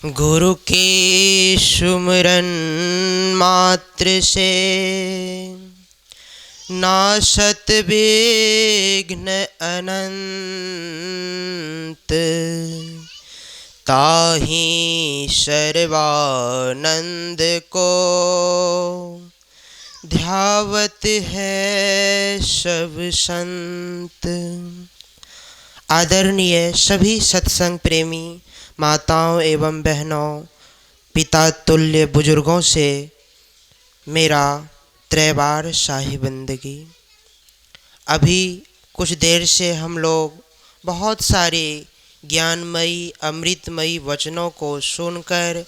गुरु के सुमिरन मात्र से नाशत विघ्न अनंत, ताहि सर्वानंद को ध्यावत है सब संत। आदरणीय सभी सत्संग प्रेमी माताओं एवं बहनों, पिता तुल्य बुजुर्गों से मेरा त्रैवार शाही बंदगी। अभी कुछ देर से हम लोग बहुत सारे ज्ञानमयी अमृतमयी वचनों को सुनकर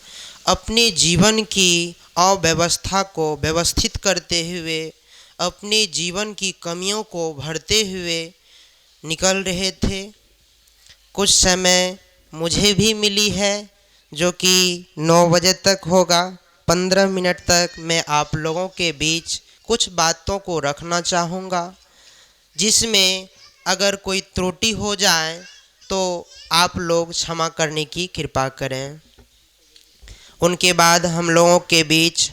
अपने जीवन की अव्यवस्था को व्यवस्थित करते हुए, अपने जीवन की कमियों को भरते हुए निकल रहे थे। कुछ समय मुझे भी मिली है जो कि 9 बजे तक होगा। 15 मिनट तक मैं आप लोगों के बीच कुछ बातों को रखना चाहूँगा, जिसमें अगर कोई त्रुटि हो जाए तो आप लोग क्षमा करने की कृपा करें। उनके बाद हम लोगों के बीच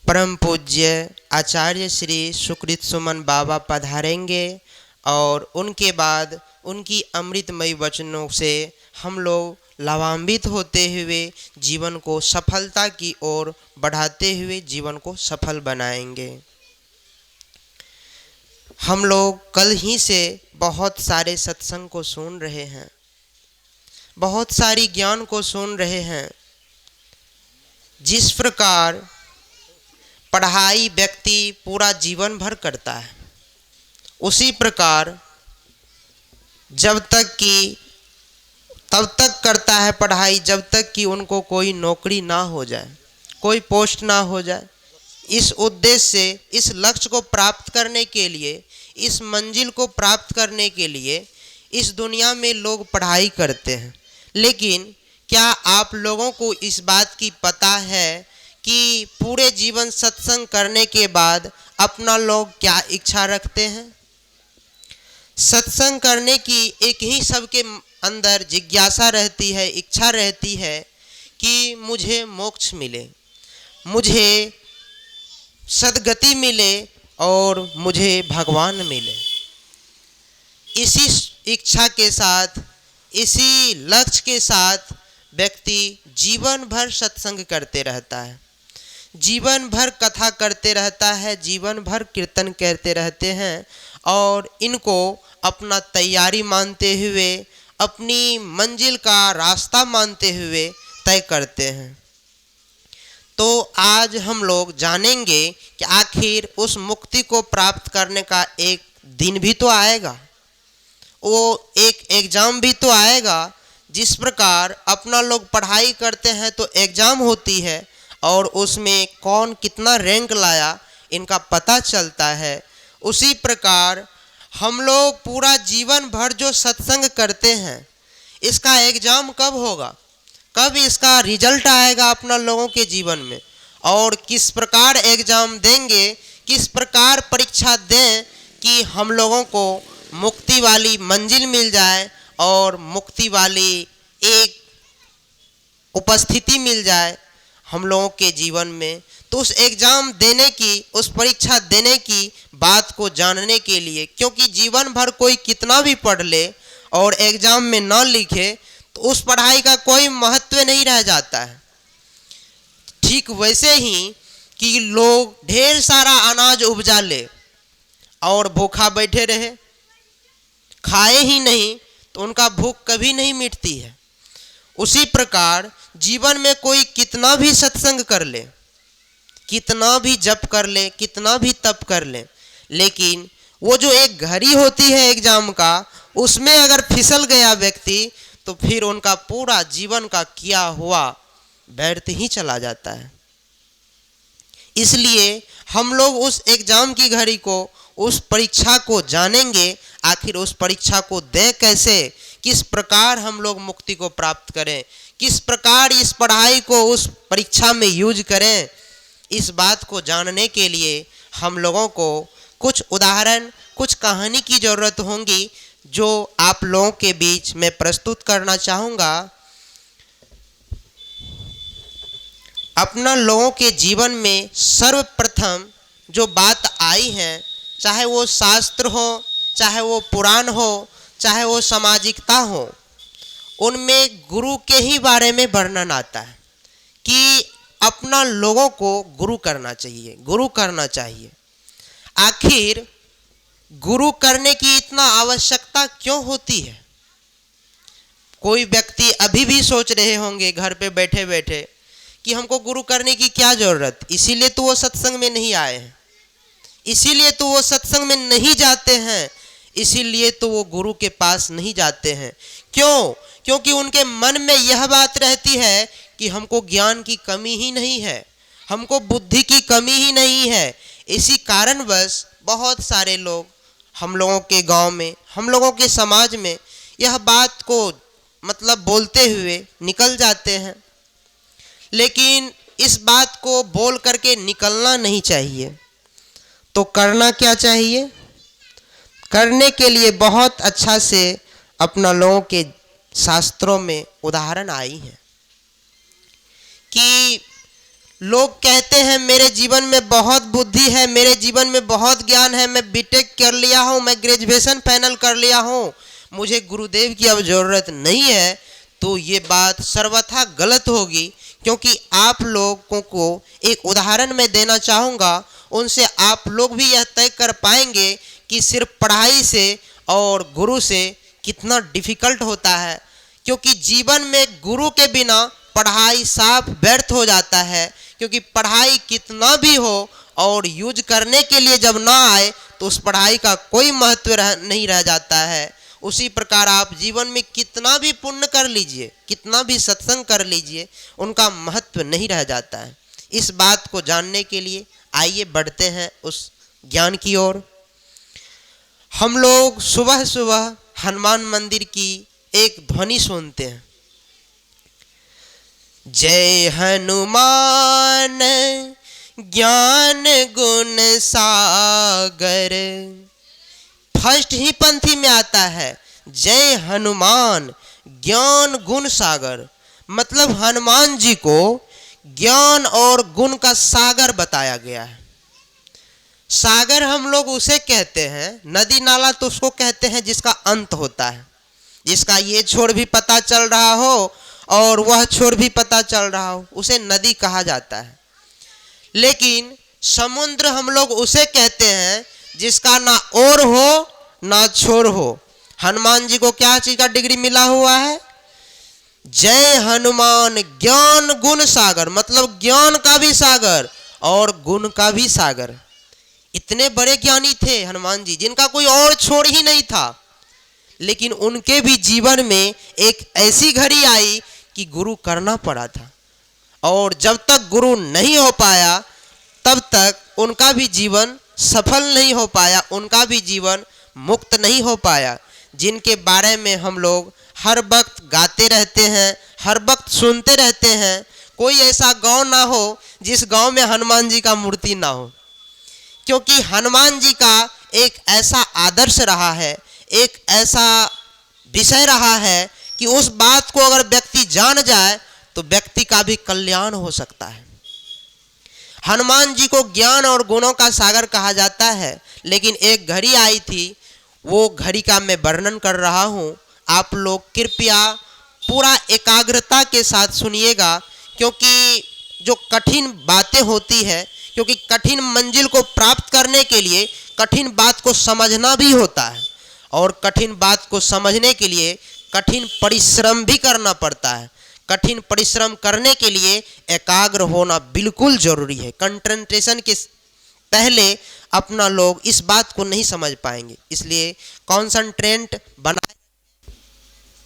परम पूज्य आचार्य श्री सुकृत सुमन बाबा पधारेंगे और उनके बाद उनकी अमृतमयी वचनों से हम लोग लाभान्वित होते हुए जीवन को सफलता की ओर बढ़ाते हुए जीवन को सफल बनाएंगे। हम लोग कल ही से बहुत सारे सत्संग को सुन रहे हैं, बहुत सारी ज्ञान को सुन रहे हैं। जिस प्रकार पढ़ाई व्यक्ति पूरा जीवन भर करता है, उसी प्रकार जब तक कि तब तक करता है पढ़ाई जब तक कि उनको कोई नौकरी ना हो जाए, कोई पोस्ट ना हो जाए। इस उद्देश्य से, इस लक्ष्य को प्राप्त करने के लिए, इस मंजिल को प्राप्त करने के लिए इस दुनिया में लोग पढ़ाई करते हैं। लेकिन क्या आप लोगों को इस बात की पता है कि पूरे जीवन सत्संग करने के बाद अपना लोग क्या इच्छा रखते हैं? सत्संग करने की एक ही सबके अंदर जिज्ञासा रहती है, इच्छा रहती है कि मुझे मोक्ष मिले, मुझे सद्गति मिले और मुझे भगवान मिले। इसी इच्छा के साथ, इसी लक्ष्य के साथ व्यक्ति जीवन भर सत्संग करते रहता है, जीवन भर कथा करते रहता है, जीवन भर कीर्तन करते रहते हैं और इनको अपना तैयारी मानते हुए, अपनी मंजिल का रास्ता मानते हुए तय करते हैं। तो आज हम लोग जानेंगे कि आखिर उस मुक्ति को प्राप्त करने का एक दिन भी तो आएगा, वो एक एग्ज़ाम भी तो आएगा। जिस प्रकार अपना लोग पढ़ाई करते हैं तो एग्ज़ाम होती है और उसमें कौन कितना रैंक लाया इनका पता चलता है, उसी प्रकार हम लोग पूरा जीवन भर जो सत्संग करते हैं, इसका एग्ज़ाम कब होगा, कब इसका रिजल्ट आएगा अपना लोगों के जीवन में, और किस प्रकार एग्ज़ाम देंगे, किस प्रकार परीक्षा दें कि हम लोगों को मुक्ति वाली मंजिल मिल जाए और मुक्ति वाली एक उपस्थिति मिल जाए हम लोगों के जीवन में। तो उस एग्ज़ाम देने की, उस परीक्षा देने की बात को जानने के लिए, क्योंकि जीवन भर कोई कितना भी पढ़ ले और एग्ज़ाम में ना लिखे तो उस पढ़ाई का कोई महत्व नहीं रह जाता है। ठीक वैसे ही कि लोग ढेर सारा अनाज उपजा ले और भूखा बैठे रहे, खाए ही नहीं तो उनका भूख कभी नहीं मिटती है। उसी प्रकार जीवन में कोई कितना भी सत्संग कर ले, कितना भी जप कर ले, कितना भी तप कर ले, लेकिन वो जो एक घड़ी होती है एग्ज़ाम का, उसमें अगर फिसल गया व्यक्ति तो फिर उनका पूरा जीवन का किया हुआ व्यर्थ ही चला जाता है। इसलिए हम लोग उस एग्ज़ाम की घड़ी को, उस परीक्षा को जानेंगे, आखिर उस परीक्षा को दें कैसे, किस प्रकार हम लोग मुक्ति को प्राप्त करें, किस प्रकार इस पढ़ाई को उस परीक्षा में यूज करें। इस बात को जानने के लिए हम लोगों को कुछ उदाहरण, कुछ कहानी की ज़रूरत होगी जो आप लोगों के बीच में प्रस्तुत करना चाहूँगा। अपना लोगों के जीवन में सर्वप्रथम जो बात आई है, चाहे वो शास्त्र हो, चाहे वो पुराण हो, चाहे वो सामाजिकता हो, उनमें गुरु के ही बारे में वर्णन आता है कि अपना लोगों को गुरु करना चाहिए, गुरु करना चाहिए। आखिर गुरु करने की इतना आवश्यकता क्यों होती है? कोई व्यक्ति अभी भी सोच रहे होंगे घर पे बैठे बैठे कि हमको गुरु करने की क्या जरूरत, इसीलिए तो वो सत्संग में नहीं आए हैं, इसीलिए तो वो सत्संग में नहीं जाते हैं, इसीलिए तो वो गुरु के पास नहीं जाते हैं। क्यों? क्योंकि उनके मन में यह बात रहती है कि हमको ज्ञान की कमी ही नहीं है, हमको बुद्धि की कमी ही नहीं है। इसी कारणवश बहुत सारे लोग हम लोगों के गांव में, हम लोगों के समाज में यह बात को मतलब बोलते हुए निकल जाते हैं। लेकिन इस बात को बोल करके निकलना नहीं चाहिए। तो करना क्या चाहिए? करने के लिए बहुत अच्छा से अपना लोगों के शास्त्रों में उदाहरण आई है कि लोग कहते हैं मेरे जीवन में बहुत बुद्धि है, मेरे जीवन में बहुत ज्ञान है, मैं बीटेक कर लिया हूँ, मैं ग्रेजुएशन फाइनल कर लिया हूँ, मुझे गुरुदेव की अब ज़रूरत नहीं है। तो ये बात सर्वथा गलत होगी, क्योंकि आप लोगों को एक उदाहरण मैं देना चाहूँगा, उनसे आप लोग भी यह तय कर पाएंगे कि सिर्फ पढ़ाई से और गुरु से कितना डिफ़िकल्ट होता है। क्योंकि जीवन में गुरु के बिना पढ़ाई साफ व्यर्थ हो जाता है, क्योंकि पढ़ाई कितना भी हो और यूज करने के लिए जब ना आए तो उस पढ़ाई का कोई महत्व नहीं रह जाता है। उसी प्रकार आप जीवन में कितना भी पुण्य कर लीजिए, कितना भी सत्संग कर लीजिए, उनका महत्व नहीं रह जाता है। इस बात को जानने के लिए आइए बढ़ते हैं उस ज्ञान की ओर। हम लोग सुबह सुबह हनुमान मंदिर की एक ध्वनि सुनते हैं, जय हनुमान ज्ञान गुण सागर। फर्स्ट ही पंक्ति में आता है जय हनुमान ज्ञान गुण सागर, मतलब हनुमान जी को ज्ञान और गुण का सागर बताया गया है। सागर हम लोग उसे कहते हैं, नदी नाला तो उसको कहते हैं जिसका अंत होता है, जिसका ये छोर भी पता चल रहा हो और वह छोर भी पता चल रहा हो, उसे नदी कहा जाता है। लेकिन समुद्र हम लोग उसे कहते हैं जिसका ना ओर हो ना छोर हो। हनुमान जी को क्या चीज का डिग्री मिला हुआ है? जय हनुमान ज्ञान गुण सागर, मतलब ज्ञान का भी सागर और गुण का भी सागर। इतने बड़े ज्ञानी थे हनुमान जी, जिनका कोई और छोर ही नहीं था। लेकिन उनके भी जीवन में एक ऐसी घड़ी आई कि गुरु करना पड़ा था, और जब तक गुरु नहीं हो पाया तब तक उनका भी जीवन सफल नहीं हो पाया, उनका भी जीवन मुक्त नहीं हो पाया। जिनके बारे में हम लोग हर वक्त गाते रहते हैं, हर वक्त सुनते रहते हैं। कोई ऐसा गांव ना हो जिस गांव में हनुमान जी का मूर्ति ना हो, क्योंकि हनुमान जी का एक ऐसा आदर्श रहा है, एक ऐसा विषय रहा है कि उस बात को अगर व्यक्ति जान जाए तो व्यक्ति का भी कल्याण हो सकता है। हनुमान जी को ज्ञान और गुणों का सागर कहा जाता है। लेकिन एक घड़ी आई थी, वो घड़ी का मैं वर्णन कर रहा हूँ, आप लोग कृपया पूरा एकाग्रता के साथ सुनिएगा, क्योंकि जो कठिन बातें होती है, क्योंकि कठिन मंजिल को प्राप्त करने के लिए कठिन बात को समझना भी होता है, और कठिन बात को समझने के लिए कठिन परिश्रम भी करना पड़ता है। कठिन परिश्रम करने के लिए एकाग्र होना बिल्कुल जरूरी है। कंसंट्रेशन के पहले अपना लोग इस बात को नहीं समझ पाएंगे, इसलिए कॉन्संट्रेट बनाएं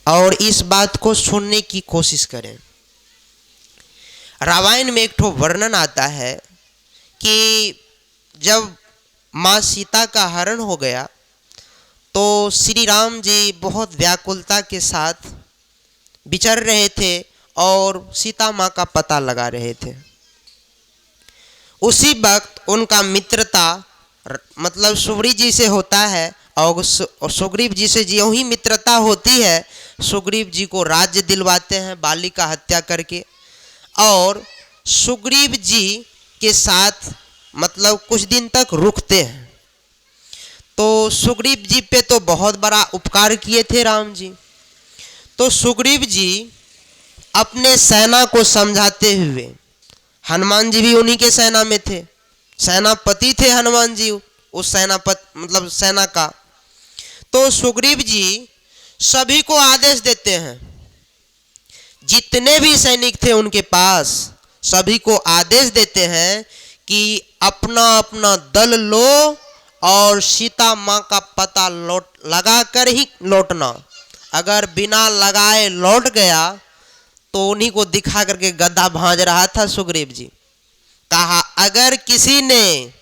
और इस बात को सुनने की कोशिश करें। रामायण में एक ठो वर्णन आता है कि जब माँ सीता का हरण हो गया तो श्री राम जी बहुत व्याकुलता के साथ विचर रहे थे और सीता माँ का पता लगा रहे थे। उसी वक्त उनका मित्रता मतलब सुग्रीव जी से होता है, और सुग्रीव जी से ज्यों ही मित्रता होती है, सुग्रीव जी को राज्य दिलवाते हैं बाली का हत्या करके, और सुग्रीव जी के साथ मतलब कुछ दिन तक रुकते हैं। तो सुग्रीव जी पे तो बहुत बड़ा उपकार किए थे राम जी। तो सुग्रीव जी अपने सेना को समझाते हुए, हनुमान जी भी उन्हीं के सेना में थे, सेनापति थे हनुमान जी उस मतलब सेना का। तो सुग्रीव जी सभी को आदेश देते हैं, जितने भी सैनिक थे उनके पास सभी को आदेश देते हैं कि अपना अपना दल लो और सीता माँ का पता लगा कर ही लौटना। अगर बिना लगाए लौट गया तो उन्हीं को दिखा करके गद्दा भांज रहा था सुग्रीव जी। कहा अगर किसी ने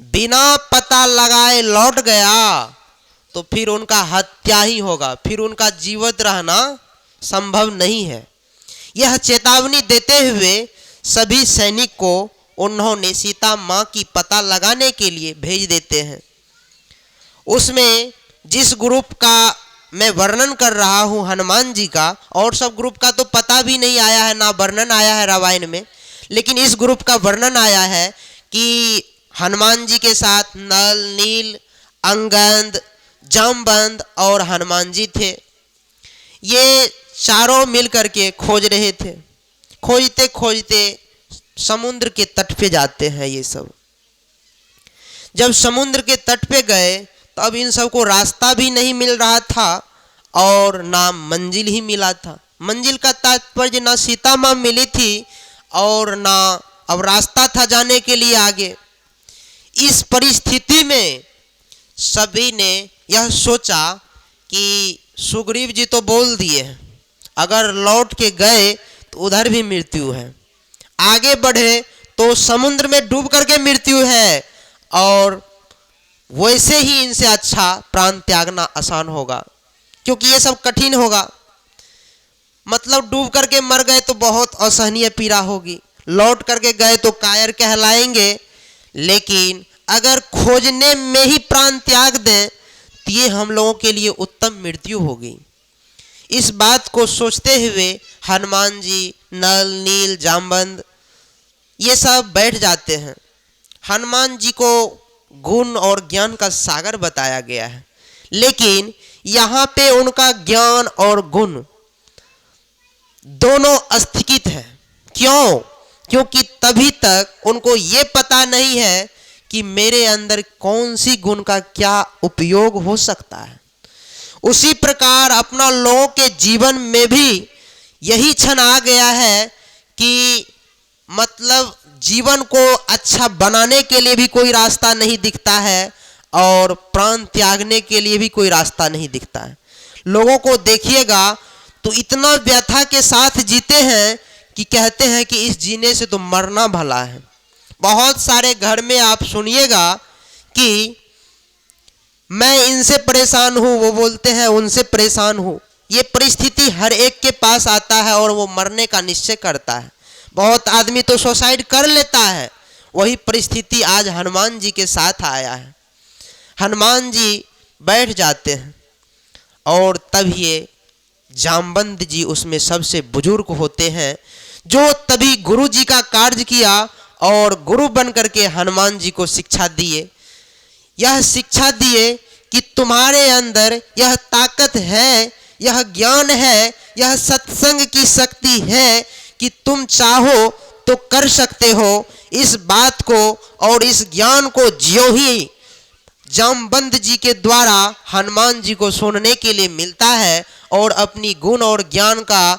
बिना पता लगाए लौट गया तो फिर उनका हत्या ही होगा, फिर उनका जीवित रहना संभव नहीं है। यह चेतावनी देते हुए सभी सैनिक को उन्होंने सीता माँ की पता लगाने के लिए भेज देते हैं। उसमें जिस ग्रुप का मैं वर्णन कर रहा हूँ हनुमान जी का, और सब ग्रुप का तो पता भी नहीं आया है, ना वर्णन आया है रामायण में, लेकिन इस ग्रुप का वर्णन आया है कि हनुमान जी के साथ नल, नील, अंगद, जामवंत और हनुमान जी थे। ये चारों मिल करके खोज रहे थे। खोजते खोजते समुद्र के तट पे जाते हैं ये सब। जब समुद्र के तट पे गए तो अब इन सबको रास्ता भी नहीं मिल रहा था और ना मंजिल ही मिला था। मंजिल का तात्पर्य ना सीता माँ मिली थी और ना अब रास्ता था जाने के लिए आगे। इस परिस्थिति में सभी ने यह सोचा कि सुग्रीव जी तो बोल दिए हैं, अगर लौट के गए तो उधर भी मृत्यु है, आगे बढ़े तो समुद्र में डूब करके मृत्यु है, और वैसे ही इनसे अच्छा प्राण त्यागना आसान होगा, क्योंकि ये सब कठिन होगा। मतलब डूब करके मर गए तो बहुत असहनीय पीड़ा होगी, लौट करके गए तो कायर कहलाएंगे, लेकिन अगर खोजने में ही प्राण त्याग दें तो ये हम लोगों के लिए उत्तम मृत्यु होगी। इस बात को सोचते हुए हनुमान जी, नल, नील, जामवंत ये सब बैठ जाते हैं। हनुमान जी को गुण और ज्ञान का सागर बताया गया है, लेकिन यहाँ पे उनका ज्ञान और गुण दोनों अस्थिकित है। क्यों? क्योंकि तभी तक उनको ये पता नहीं है कि मेरे अंदर कौन सी गुण का क्या उपयोग हो सकता है। उसी प्रकार अपना लोगों के जीवन में भी यही क्षण आ गया है कि मतलब जीवन को अच्छा बनाने के लिए भी कोई रास्ता नहीं दिखता है और प्राण त्यागने के लिए भी कोई रास्ता नहीं दिखता है। लोगों को देखिएगा तो इतना व्यथा के साथ जीते हैं कि कहते हैं कि इस जीने से तो मरना भला है। बहुत सारे घर में आप सुनिएगा कि मैं इनसे परेशान हूँ, वो बोलते हैं उनसे परेशान हूँ। ये परिस्थिति हर एक के पास आता है और वो मरने का निश्चय करता है। बहुत आदमी तो सुसाइड कर लेता है। वही परिस्थिति आज हनुमान जी के साथ आया है। हनुमान जी बैठ जाते हैं और तब ये जामवंत जी उसमें सबसे बुजुर्ग होते हैं, जो तभी गुरु जी का कार्य किया और गुरु बन करके हनुमान जी को शिक्षा दिए। यह शिक्षा दिए कि तुम्हारे अंदर यह ताकत है, यह ज्ञान है, यह सत्संग की शक्ति है कि तुम चाहो तो कर सकते हो। इस बात को और इस ज्ञान को ज्यों ही जामवंत जी के द्वारा हनुमान जी को सुनने के लिए मिलता है और अपनी गुण और ज्ञान का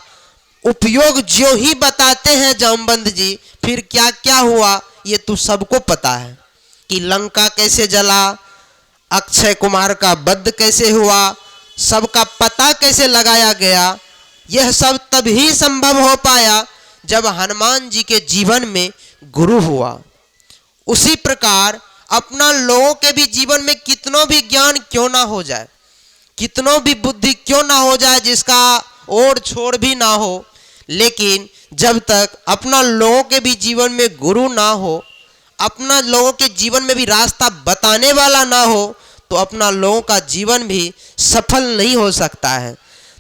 उपयोग ज्यों ही बताते हैं जामवंत जी, फिर क्या क्या हुआ ये तो सबको पता है कि लंका कैसे जला, अक्षय कुमार का वध कैसे हुआ, सबका पता कैसे लगाया गया। यह सब तभी संभव हो पाया जब हनुमान जी के जीवन में गुरु हुआ। उसी प्रकार अपना लोगों के भी जीवन में कितनों भी ज्ञान क्यों ना हो जाए, कितनों भी बुद्धि क्यों ना हो जाए, जिसका ओर छोड़ भी ना हो, लेकिन जब तक अपना लोगों के भी जीवन में गुरु ना हो, अपना लोगों के जीवन में भी रास्ता बताने वाला ना हो, तो अपना लोगों का जीवन भी सफल नहीं हो सकता है।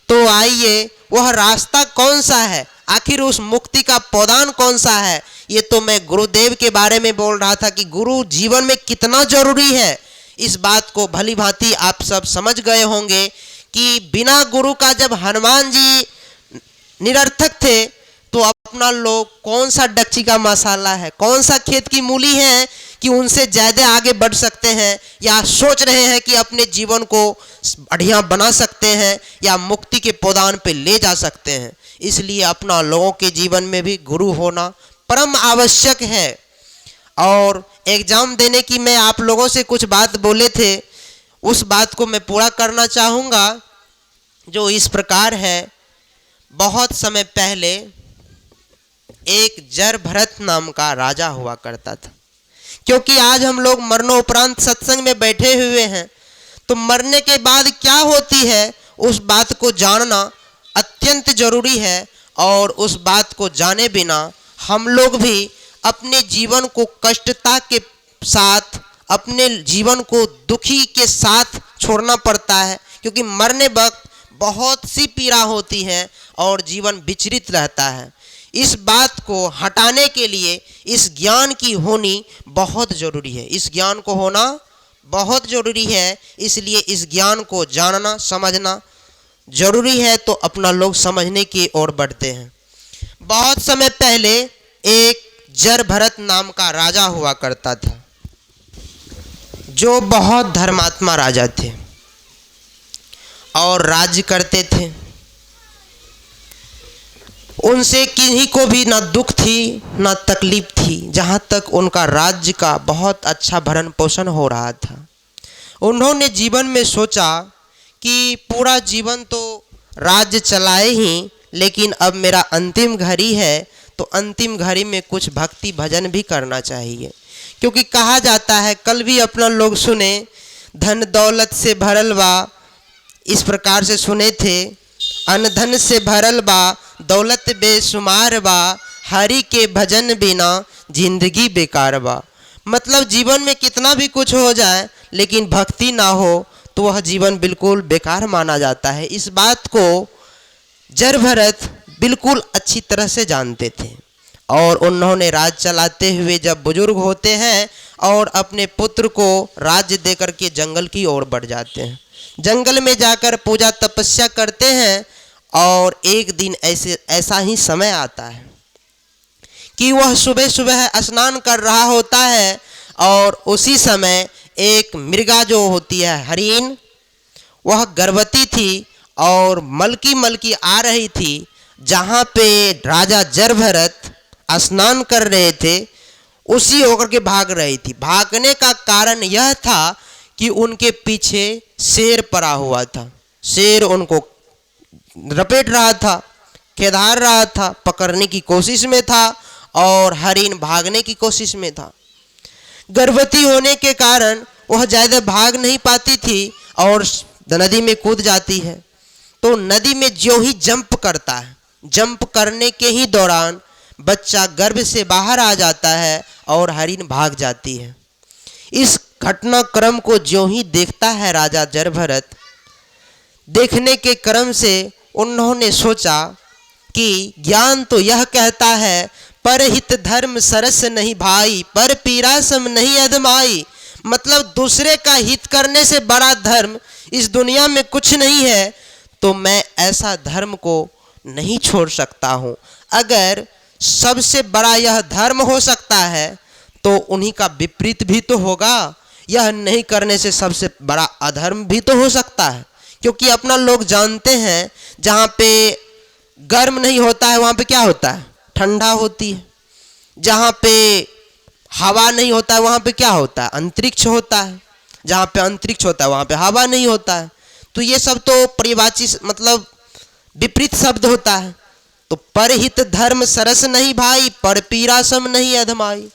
तो आइए वह रास्ता कौन सा है, आखिर उस मुक्ति का पौधान कौन सा है, ये तो मैं गुरुदेव के बारे में बोल रहा था कि गुरु जीवन में कितना जरूरी है। इस बात को भली भांति आप सब समझ गए होंगे कि बिना गुरु का जब हनुमान जी निरर्थक थे तो अपना लोग कौन सा डक्ची का मसाला है, कौन सा खेत की मूली है कि उनसे ज़्यादा आगे बढ़ सकते हैं या सोच रहे हैं कि अपने जीवन को बढ़िया बना सकते हैं या मुक्ति के पौधान पे ले जा सकते हैं। इसलिए अपना लोगों के जीवन में भी गुरु होना परम आवश्यक है। और एग्ज़ाम देने की मैं आप लोगों से कुछ बात बोले थे, उस बात को मैं पूरा करना चाहूँगा, जो इस प्रकार है। बहुत समय पहले एक जरभरत नाम का राजा हुआ करता था। क्योंकि आज हम लोग मरणोपरांत सत्संग में बैठे हुए हैं, तो मरने के बाद क्या होती है उस बात को जानना अत्यंत जरूरी है। और उस बात को जाने बिना हम लोग भी अपने जीवन को कष्टता के साथ, अपने जीवन को दुखी के साथ छोड़ना पड़ता है। क्योंकि मरने वक्त बहुत सी पीड़ा होती है और जीवन विचलित रहता है। इस बात को हटाने के लिए इस ज्ञान की होनी बहुत ज़रूरी है, इस ज्ञान को होना बहुत ज़रूरी है। इसलिए इस ज्ञान को जानना समझना ज़रूरी है, तो अपना लोग समझने की ओर बढ़ते हैं। बहुत समय पहले एक जरभरत नाम का राजा हुआ करता था, जो बहुत धर्मात्मा राजा थे और राज्य करते थे। उनसे किन्हीं को भी ना दुख थी ना तकलीफ थी, जहाँ तक उनका राज्य का बहुत अच्छा भरण पोषण हो रहा था। उन्होंने जीवन में सोचा कि पूरा जीवन तो राज्य चलाए ही, लेकिन अब मेरा अंतिम घड़ी है, तो अंतिम घड़ी में कुछ भक्ति भजन भी करना चाहिए। क्योंकि कहा जाता है, कल भी अपना लोग सुने, धन दौलत से भरल बा, इस प्रकार से सुने थे, अन धन से भरल बा दौलत बेशुमार बा, हरि के भजन बिना जिंदगी बेकार बा। मतलब जीवन में कितना भी कुछ हो जाए लेकिन भक्ति ना हो तो वह जीवन बिल्कुल बेकार माना जाता है। इस बात को जरभरत बिल्कुल अच्छी तरह से जानते थे और उन्होंने राज्य चलाते हुए जब बुजुर्ग होते हैं और अपने पुत्र को राज्य देकर के जंगल की ओर बढ़ जाते हैं। जंगल में जाकर पूजा तपस्या करते हैं और एक दिन ऐसा ही समय आता है कि वह सुबह सुबह स्नान कर रहा होता है और उसी समय एक मृगा जो होती है हरिण, वह गर्भवती थी और मलकी मलकी आ रही थी। जहाँ पे राजा जरभरत स्नान कर रहे थे उसी होकर के भाग रही थी। भागने का कारण यह था कि उनके पीछे शेर पड़ा हुआ था। शेर उनको रपेट रहा था, खेदार रहा था, पकड़ने की कोशिश में था और हरिण भागने की कोशिश में था। गर्भवती होने के कारण वह ज़्यादा भाग नहीं पाती थी और नदी में कूद जाती है। तो नदी में जो ही जंप करता है, जंप करने के ही दौरान बच्चा गर्भ से बाहर आ जाता है और हरिण भाग जाती है। इस घटनाक्रम को जो ही देखता है राजा जरभरत, देखने के क्रम से उन्होंने सोचा कि ज्ञान तो यह कहता है, पर हित धर्म सरस नहीं भाई, पर पीरा सम नहीं अधमाई। मतलब दूसरे का हित करने से बड़ा धर्म इस दुनिया में कुछ नहीं है, तो मैं ऐसा धर्म को नहीं छोड़ सकता हूँ। अगर सबसे बड़ा यह धर्म हो सकता है तो उन्हीं का विपरीत भी तो होगा। यह नहीं करने से सबसे बड़ा अधर्म भी तो हो सकता है। क्योंकि अपना लोग जानते हैं, जहाँ पे गर्म नहीं होता है वहाँ पे क्या होता है, ठंडा होती है। जहाँ पे हवा नहीं होता है वहाँ पे क्या होता है, अंतरिक्ष होता है। जहाँ पे अंतरिक्ष होता है वहाँ पे हवा नहीं होता है। तो ये सब तो परिवाची मतलब विपरीत शब्द होता है। तो परहित धर्म सरस नहीं भाई, पर पीरा सम नहीं अधमाई।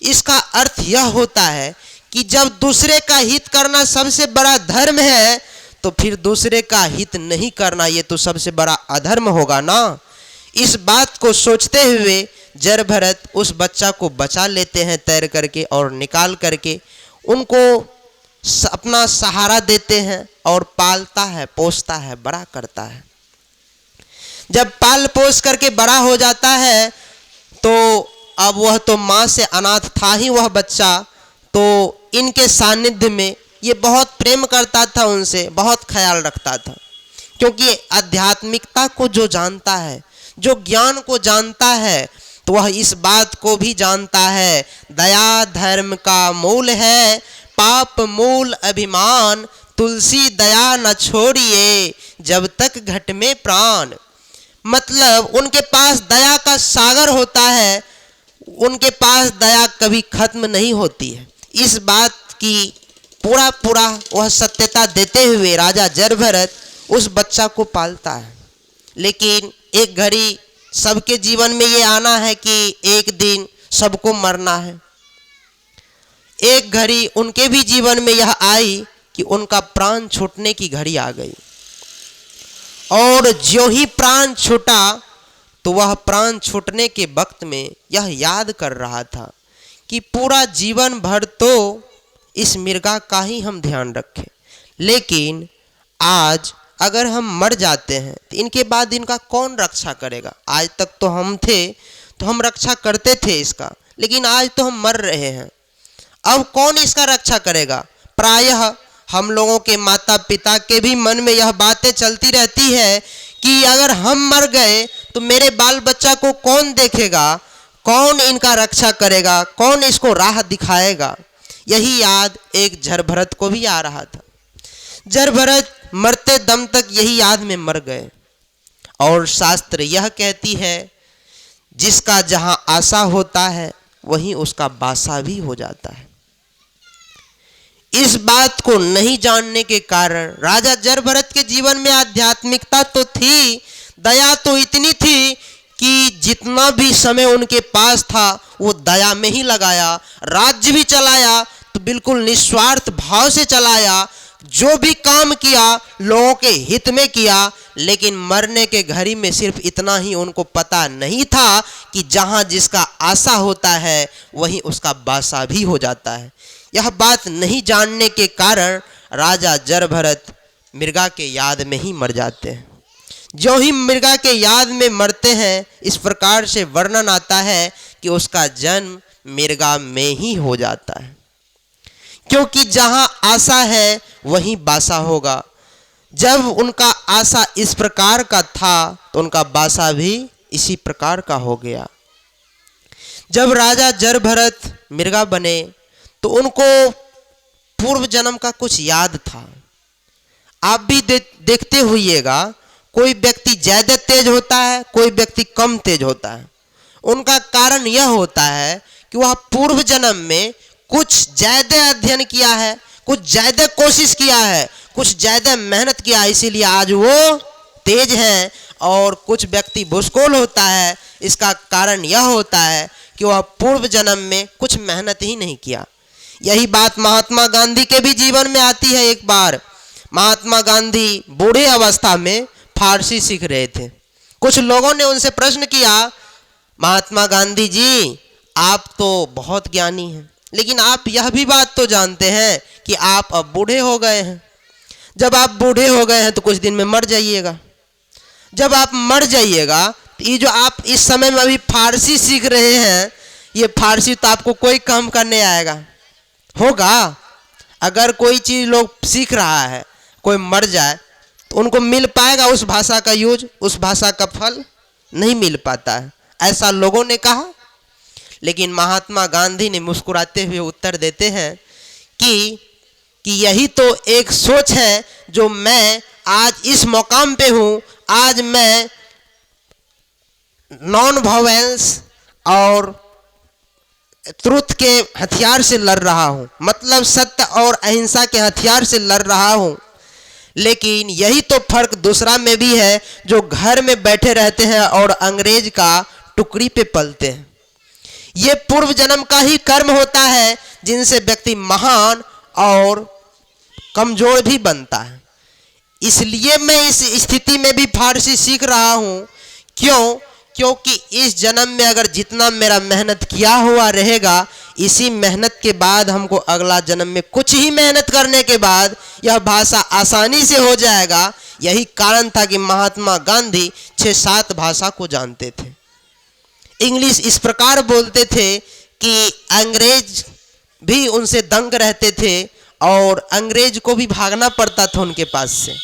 इसका अर्थ यह होता है कि जब दूसरे का हित करना सबसे बड़ा धर्म है, तो फिर दूसरे का हित नहीं करना ये तो सबसे बड़ा अधर्म होगा ना। इस बात को सोचते हुए जरभरत उस बच्चा को बचा लेते हैं तैर करके और निकाल करके उनको अपना सहारा देते हैं और पालता है, पोसता है, बड़ा करता है। जब पाल पोस करके बड़ा हो जाता है तो अब वह तो माँ से अनाथ था ही वह बच्चा, तो इनके सानिध्य में ये बहुत प्रेम करता था, उनसे बहुत ख्याल रखता था। क्योंकि आध्यात्मिकता को जो जानता है, जो ज्ञान को जानता है, तो वह इस बात को भी जानता है, दया धर्म का मूल है, पाप मूल अभिमान, तुलसी दया न छोड़िए जब तक घट में प्राण। मतलब उनके पास दया का सागर होता है, उनके पास दया कभी खत्म नहीं होती है। इस बात की पूरा वह सत्यता देते हुए राजा जरभरत उस बच्चा को पालता है। लेकिन एक घड़ी सबके जीवन में ये आना है कि एक दिन सबको मरना है। एक घड़ी उनके भी जीवन में यह आई कि उनका प्राण छूटने की घड़ी आ गई। और ज्यों ही प्राण छूटा तो वह प्राण छूटने के वक्त में यह याद कर रहा था कि पूरा जीवन भर तो इस मिर्गा का ही हम ध्यान रखें, लेकिन आज अगर हम मर जाते हैं तो इनके बाद इनका कौन रक्षा करेगा। आज तक तो हम थे तो हम रक्षा करते थे इसका, लेकिन आज तो हम मर रहे हैं, अब कौन इसका रक्षा करेगा। प्रायः हम लोगों के माता पिता के भी मन में यह बातें चलती रहती है कि अगर हम मर गए तो मेरे बाल बच्चा को कौन देखेगा, कौन इनका रक्षा करेगा, कौन इसको राह दिखाएगा। यही याद एक जरभरत को भी आ रहा था। जरभरत मरते दम तक यही याद में मर गए। और शास्त्र यह कहती है, जिसका जहां आशा होता है वहीं उसका बासा भी हो जाता है। इस बात को नहीं जानने के कारण राजा जरभरत के जीवन में आध्यात्मिकता तो थी, दया तो इतनी थी कि जितना भी समय उनके पास था वो दया में ही लगाया। राज्य भी चलाया तो बिल्कुल निस्वार्थ भाव से चलाया, जो भी काम किया लोगों के हित में किया। लेकिन मरने के घड़ी में सिर्फ इतना ही उनको पता नहीं था कि जहां जिसका आशा होता है वहीं उसका बासा भी हो जाता है। यह बात नहीं जानने के कारण राजा जरभरत मिर्गा के याद में ही मर जाते हैं। जो ही मिर्गा के याद में मरते हैं, इस प्रकार से वर्णन आता है कि उसका जन्म मिर्गा में ही हो जाता है। क्योंकि जहां आशा है वहीं बासा होगा। जब उनका आशा इस प्रकार का था तो उनका बासा भी इसी प्रकार का हो गया। जब राजा जरभरत मिर्गा बने तो उनको पूर्व जन्म का कुछ याद था। आप भी देखते होइएगा, कोई व्यक्ति ज्यादा तेज होता है, कोई व्यक्ति कम तेज होता है। उनका कारण यह होता है कि वह पूर्व जन्म में कुछ ज्यादा अध्ययन किया है, कुछ ज्यादा कोशिश किया है, कुछ ज्यादा मेहनत किया है, इसीलिए आज वो तेज हैं। और कुछ व्यक्ति भूसकोल होता है, इसका कारण यह होता है कि वह पूर्व जन्म में कुछ मेहनत ही नहीं किया। यही बात महात्मा गांधी के भी जीवन में आती है। एक बार महात्मा गांधी बूढ़े अवस्था में फारसी सीख रहे थे। कुछ लोगों ने उनसे प्रश्न किया, महात्मा गांधी जी आप तो बहुत ज्ञानी हैं, लेकिन आप यह भी बात तो जानते हैं कि आप अब बूढ़े हो गए हैं। जब आप बूढ़े हो गए हैं तो कुछ दिन में मर जाइएगा। जब आप मर जाइएगा तो ये जो आप इस समय में अभी फारसी सीख रहे हैं, ये फारसी तो आपको कोई काम करने आएगा होगा। अगर कोई चीज़ लोग सीख रहा है, कोई मर जाए तो उनको मिल पाएगा उस भाषा का यूज, उस भाषा का फल नहीं मिल पाता है, ऐसा लोगों ने कहा। लेकिन महात्मा गांधी ने मुस्कुराते हुए उत्तर देते हैं कि यही तो एक सोच है जो मैं आज इस मुकाम पे हूँ। आज मैं नॉन वायलेंस और ट्रुथ के हथियार से लड़ रहा हूँ, मतलब सत्य और अहिंसा के हथियार से लड़ रहा हूँ। लेकिन यही तो फर्क दूसरा में भी है, जो घर में बैठे रहते हैं और अंग्रेज का टुकड़ी पे पलते हैं। ये पूर्व जन्म का ही कर्म होता है जिनसे व्यक्ति महान और कमजोर भी बनता है। इसलिए मैं इस स्थिति में भी फारसी सीख रहा हूँ। क्योंकि इस जन्म में अगर जितना मेरा मेहनत किया हुआ रहेगा, इसी मेहनत के बाद हमको अगला जन्म में कुछ ही मेहनत करने के बाद यह भाषा आसानी से हो जाएगा। यही कारण था कि महात्मा गांधी 6-7 भाषा को जानते थे। इंग्लिश इस प्रकार बोलते थे कि अंग्रेज भी उनसे दंग रहते थे और अंग्रेज को भी भागना पड़ता था उनके पास से।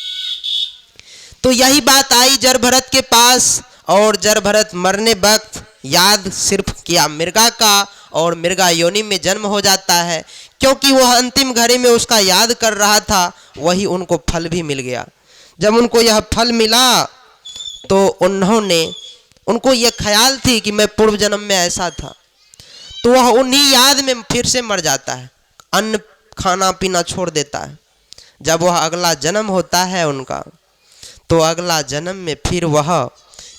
तो यही बात आई जरभरत के पास और जरभरत मरने वक्त याद सिर्फ किया मृगा का और मृगा योनि में जन्म हो जाता है, क्योंकि वह अंतिम घड़ी में उसका याद कर रहा था, वही उनको फल भी मिल गया। जब उनको यह फल मिला तो उनको यह ख्याल थी कि मैं पूर्व जन्म में ऐसा था, तो वह उन्हीं याद में फिर से मर जाता है, अन्न खाना पीना छोड़ देता है। जब वह अगला जन्म होता है उनका, तो अगला जन्म में फिर वह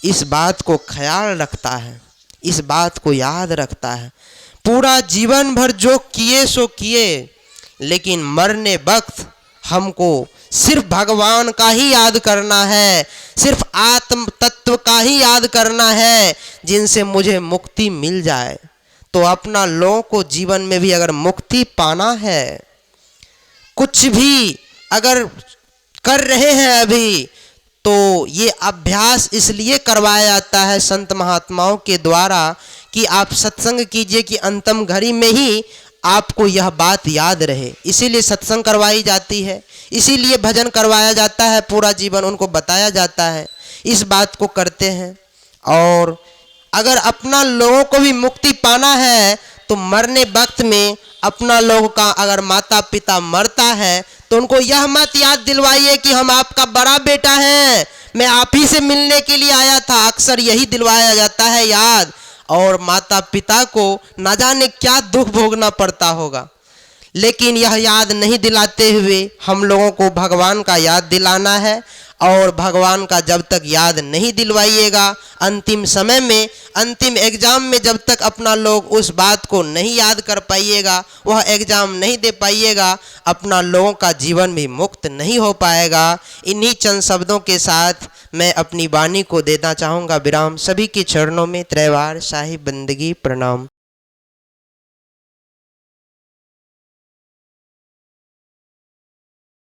इस बात को ख्याल रखता है, इस बात को याद रखता है। पूरा जीवन भर जो किए सो किए, लेकिन मरने वक्त हमको सिर्फ भगवान का ही याद करना है, सिर्फ आत्म तत्व का ही याद करना है, जिनसे मुझे मुक्ति मिल जाए। तो अपना लोगों को जीवन में भी अगर मुक्ति पाना है, कुछ भी अगर कर रहे हैं अभी, तो ये अभ्यास इसलिए करवाया जाता है संत महात्माओं के द्वारा कि आप सत्संग कीजिए कि अंतिम घड़ी में ही आपको यह बात याद रहे। इसीलिए सत्संग करवाई जाती है, इसीलिए भजन करवाया जाता है, पूरा जीवन उनको बताया जाता है, इस बात को करते हैं। और अगर अपना लोगों को भी मुक्ति पाना है तो मरने वक्त में अपना लोगों का अगर माता पिता मरता है तो उनको यह मत याद दिलवाइए कि हम आपका बड़ा बेटा हैं, मैं आप ही से मिलने के लिए आया था। अक्सर यही दिलवाया जाता है याद, और माता पिता को न जाने क्या दुख भोगना पड़ता होगा। लेकिन यह याद नहीं दिलाते हुए हम लोगों को भगवान का याद दिलाना है, और भगवान का जब तक याद नहीं दिलवाइएगा, अंतिम समय में अंतिम एग्जाम में जब तक अपना लोग उस बात को नहीं याद कर पाइएगा, वह एग्जाम नहीं दे पाइएगा, अपना लोगों का जीवन भी मुक्त नहीं हो पाएगा। इन्हीं चंद शब्दों के साथ मैं अपनी वाणी को देना चाहूँगा विराम। सभी के चरणों में त्रैवार शाही बंदगी प्रणाम।